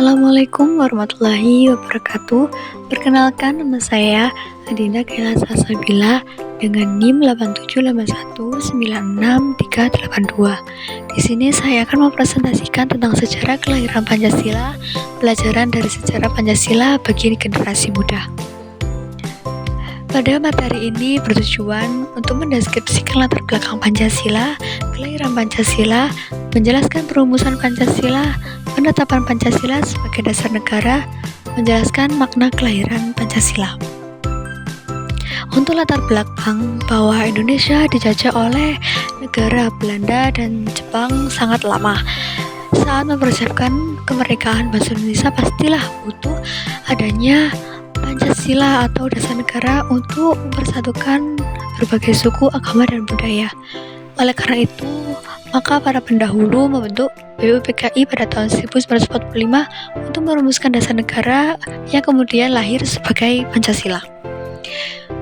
Assalamualaikum warahmatullahi wabarakatuh. Perkenalkan, nama saya Adinda Kayla Salsabila dengan NIM 8781966382. Di sini saya akan mempresentasikan tentang sejarah kelahiran Pancasila, pelajaran dari sejarah Pancasila bagi generasi muda. Pada materi ini bertujuan untuk mendeskripsikan latar belakang Pancasila, kelahiran Pancasila, menjelaskan perumusan Pancasila, penetapan Pancasila sebagai dasar negara, menjelaskan makna kelahiran Pancasila. Untuk latar belakang bahwa Indonesia dijajah oleh negara Belanda dan Jepang sangat lama. Saat mempersiapkan kemerdekaan bangsa Indonesia pastilah butuh adanya Pancasila atau dasar negara untuk mempersatukan berbagai suku, agama, dan budaya. Oleh karena itu, maka para pendahulu membentuk BUPKI pada tahun 1945 untuk merumuskan dasar negara yang kemudian lahir sebagai Pancasila.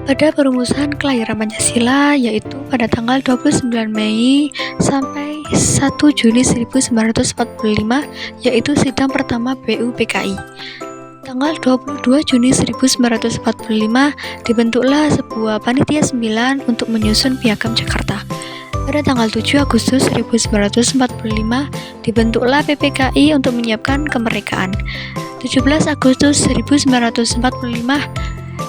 Pada perumusan kelahiran Pancasila, yaitu pada tanggal 29 Mei sampai 1 Juni 1945, yaitu sidang pertama BUPKI. Tanggal 22 Juni 1945 dibentuklah sebuah panitia 9 untuk menyusun Piagam Jakarta. Pada tanggal 7 Agustus 1945 dibentuklah PPKI untuk menyiapkan kemerdekaan. 17 Agustus 1945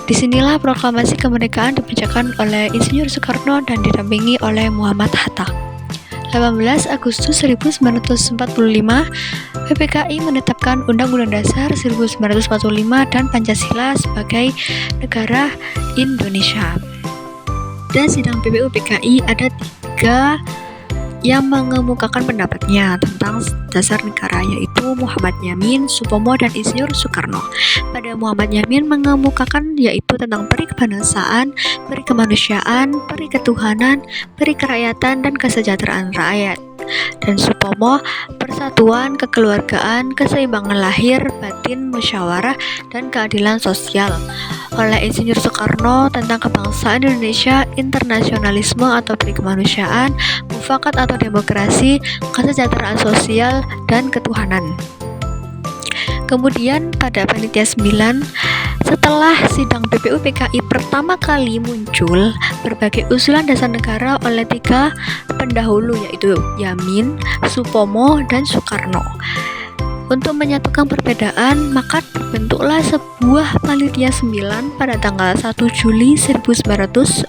disinilah proklamasi kemerdekaan dibacakan oleh Insinyur Soekarno dan didampingi oleh Muhammad Hatta. 18 Agustus 1945 PPKI menetapkan Undang-Undang Dasar 1945 dan Pancasila sebagai negara Indonesia. Dan sidang BUPKI ada 3 yang mengemukakan pendapatnya tentang dasar negara, yaitu Muhammad Yamin, Supomo, dan Insinyur Soekarno. Pada Muhammad Yamin mengemukakan yaitu tentang peri kebangsaan, peri kemanusiaan, peri ketuhanan, peri kerakyatan, dan kesejahteraan rakyat. Dan Supomo, persatuan, kekeluargaan, keseimbangan lahir, batin, musyawarah, dan keadilan sosial. Oleh Insinyur Soekarno tentang kebangsaan Indonesia, internasionalisme atau peri kemanusiaan, mufakat atau demokrasi, kesejahteraan sosial, dan ketuhanan. Kemudian pada panitia 9, setelah sidang BUPKI pertama kali muncul berbagai usulan dasar negara oleh 3 pendahulu, yaitu Yamin, Supomo, dan Soekarno. Untuk menyatukan perbedaan, maka terbentuklah sebuah panitia 9 pada tanggal 1 Juli 1945.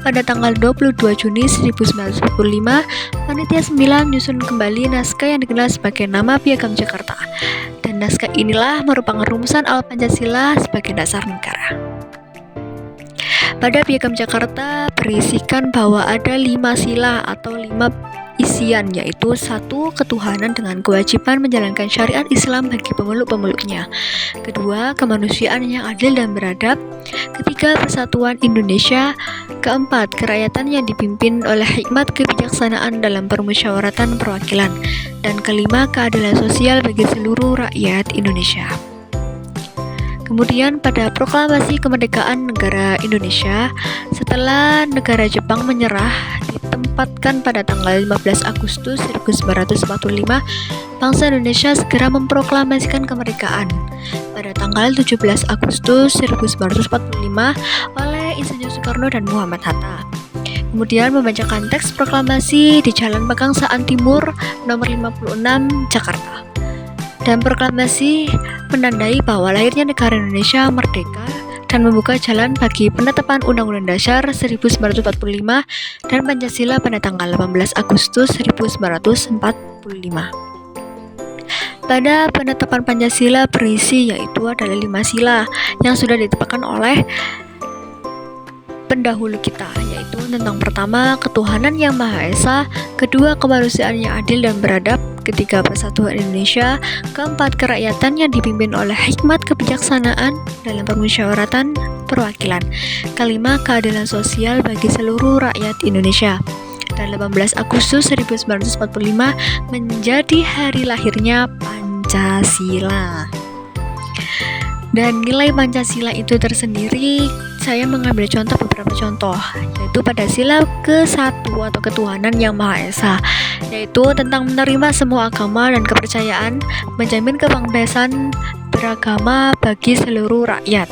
Pada tanggal 22 Juni 1945, panitia 9 menyusun kembali naskah yang dikenal sebagai nama Piagam Jakarta. Dan naskah inilah merupakan rumusan awal Pancasila sebagai dasar negara. Pada Piagam Jakarta berisikan bahwa ada 5 sila atau 5 isian, yaitu 1. Ketuhanan dengan kewajiban menjalankan syariat Islam bagi pemeluk-pemeluknya. 2. Kemanusiaan yang adil dan beradab. 3. Persatuan Indonesia. 4. Kerakyatan yang dipimpin oleh hikmat kebijaksanaan dalam permusyawaratan perwakilan. Dan 5. Keadilan sosial bagi seluruh rakyat Indonesia. Kemudian pada proklamasi kemerdekaan negara Indonesia, setelah negara Jepang menyerah, ditempatkan pada tanggal 15 Agustus 1945, bangsa Indonesia segera memproklamasikan kemerdekaan. Pada tanggal 17 Agustus 1945 oleh Insinyur Soekarno dan Muhammad Hatta. Kemudian membacakan teks proklamasi di Jalan Pegangsaan Timur nomor 56 Jakarta. Dan proklamasi menandai bahwa lahirnya negara Indonesia merdeka dan membuka jalan bagi penetapan Undang-Undang Dasar 1945 dan Pancasila pada tanggal 18 Agustus 1945. Pada penetapan Pancasila berisi yaitu adalah 5 sila yang sudah ditetapkan oleh pendahulu kita, yaitu tentang pertama, ketuhanan yang Maha Esa, 2. Kemanusiaan yang adil dan beradab, 3. Persatuan Indonesia, 4. Kerakyatan yang dipimpin oleh hikmat kebijaksanaan dalam permusyawaratan perwakilan, 5. Keadilan sosial bagi seluruh rakyat Indonesia. Dan 18 Agustus 1945 menjadi hari lahirnya Pancasila. Dan nilai Pancasila itu tersendiri saya mengambil beberapa contoh, yaitu pada sila ke-1 atau ketuhanan yang Maha Esa, yaitu tentang menerima semua agama dan kepercayaan, menjamin kebebasan beragama bagi seluruh rakyat.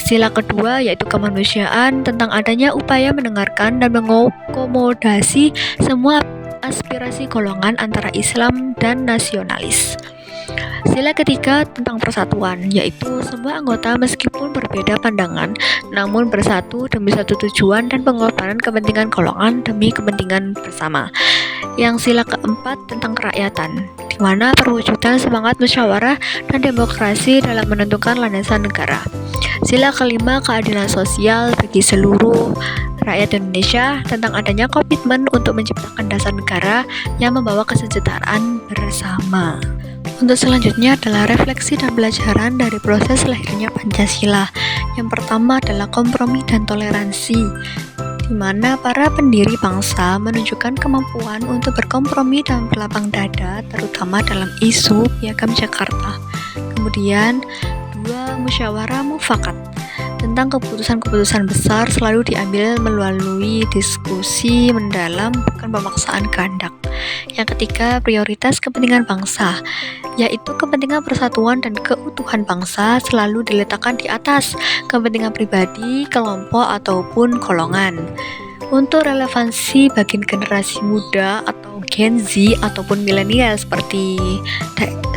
Sila kedua yaitu kemanusiaan, tentang adanya upaya mendengarkan dan mengakomodasi semua aspirasi golongan antara Islam dan nasionalis. Sila ketiga tentang persatuan, yaitu semua anggota meskipun berbeda pandangan, namun bersatu demi satu tujuan dan pengorbanan kepentingan golongan demi kepentingan bersama. Yang sila keempat tentang kerakyatan, di mana perwujudan semangat musyawarah dan demokrasi dalam menentukan landasan negara. Sila kelima keadilan sosial bagi seluruh rakyat Indonesia, tentang adanya komitmen untuk menciptakan dasar negara yang membawa kesejahteraan bersama. Untuk selanjutnya adalah refleksi dan pelajaran dari proses lahirnya Pancasila. Yang pertama adalah kompromi dan toleransi, di mana para pendiri bangsa menunjukkan kemampuan untuk berkompromi dan berlapang dada, terutama dalam isu Piagam Jakarta. Kemudian, 2. Musyawarah mufakat, tentang keputusan-keputusan besar selalu diambil melalui diskusi mendalam, bukan pemaksaan kehendak. Yang ketiga, prioritas kepentingan bangsa, yaitu kepentingan persatuan dan keutuhan bangsa selalu diletakkan di atas kepentingan pribadi, kelompok, ataupun golongan. Untuk relevansi bagi generasi muda atau Gen Z ataupun milenial seperti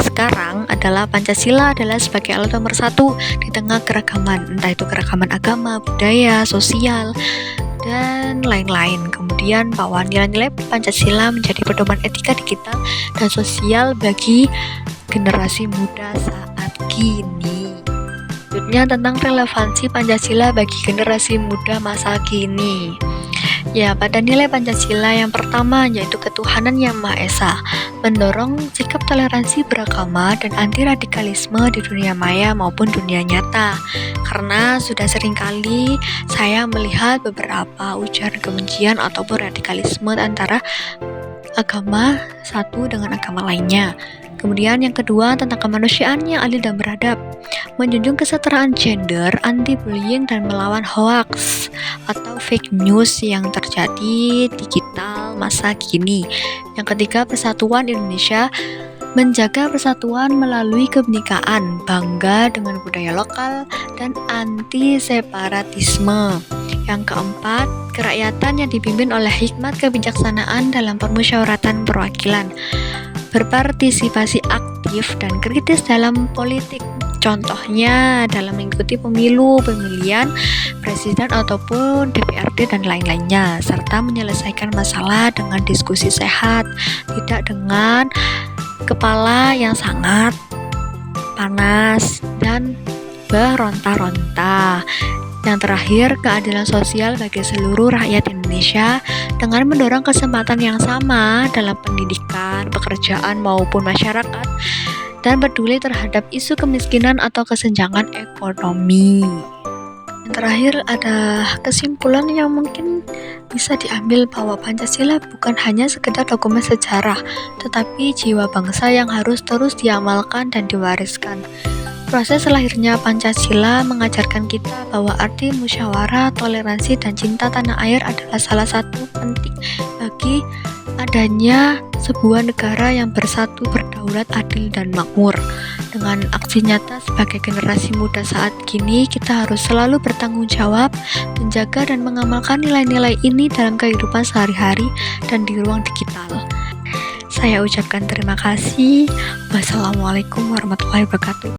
sekarang adalah Pancasila adalah sebagai alat nomor 1 di tengah keragaman, entah itu keragaman agama, budaya, sosial, dan lain-lain. Kemudian bahwa nilai-nilai Pancasila menjadi pedoman etika digital dan sosial bagi generasi muda saat kini. Selanjutnya tentang relevansi Pancasila bagi generasi muda masa kini. Ya, pada nilai Pancasila yang pertama yaitu ketuhanan yang Maha Esa, mendorong sikap toleransi beragama dan anti radikalisme di dunia maya maupun dunia nyata. Karena sudah seringkali saya melihat beberapa ujaran kebencian ataupun radikalisme antara agama satu dengan agama lainnya. Kemudian yang kedua tentang kemanusiaan yang adil dan beradab, menjunjung kesetaraan gender, anti-bullying dan melawan hoax atau fake news yang terjadi digital masa kini. Yang ketiga, persatuan Indonesia, menjaga persatuan melalui kebinekaan, bangga dengan budaya lokal dan anti separatisme. Yang keempat, kerakyatan yang dipimpin oleh hikmat kebijaksanaan dalam permusyawaratan perwakilan, berpartisipasi aktif dan kritis dalam politik. Contohnya dalam mengikuti pemilu, pemilihan presiden ataupun DPRD dan lain-lainnya, serta menyelesaikan masalah dengan diskusi sehat, tidak dengan kepala yang sangat panas dan beronta-ronta. Yang terakhir, keadilan sosial bagi seluruh rakyat Indonesia dengan mendorong kesempatan yang sama dalam pendidikan, pekerjaan maupun masyarakat, dan peduli terhadap isu kemiskinan atau kesenjangan ekonomi. Yang terakhir ada kesimpulan yang mungkin bisa diambil bahwa Pancasila bukan hanya sekedar dokumen sejarah, tetapi jiwa bangsa yang harus terus diamalkan dan diwariskan. Proses lahirnya Pancasila mengajarkan kita bahwa arti musyawarah, toleransi, dan cinta tanah air adalah salah satu penting bagi adanya sebuah negara yang bersatu, berdaulat, adil, dan makmur. Dengan aksi nyata sebagai generasi muda saat kini, kita harus selalu bertanggung jawab, menjaga dan mengamalkan nilai-nilai ini dalam kehidupan sehari-hari dan di ruang digital. Saya ucapkan terima kasih. Wassalamualaikum warahmatullahi wabarakatuh.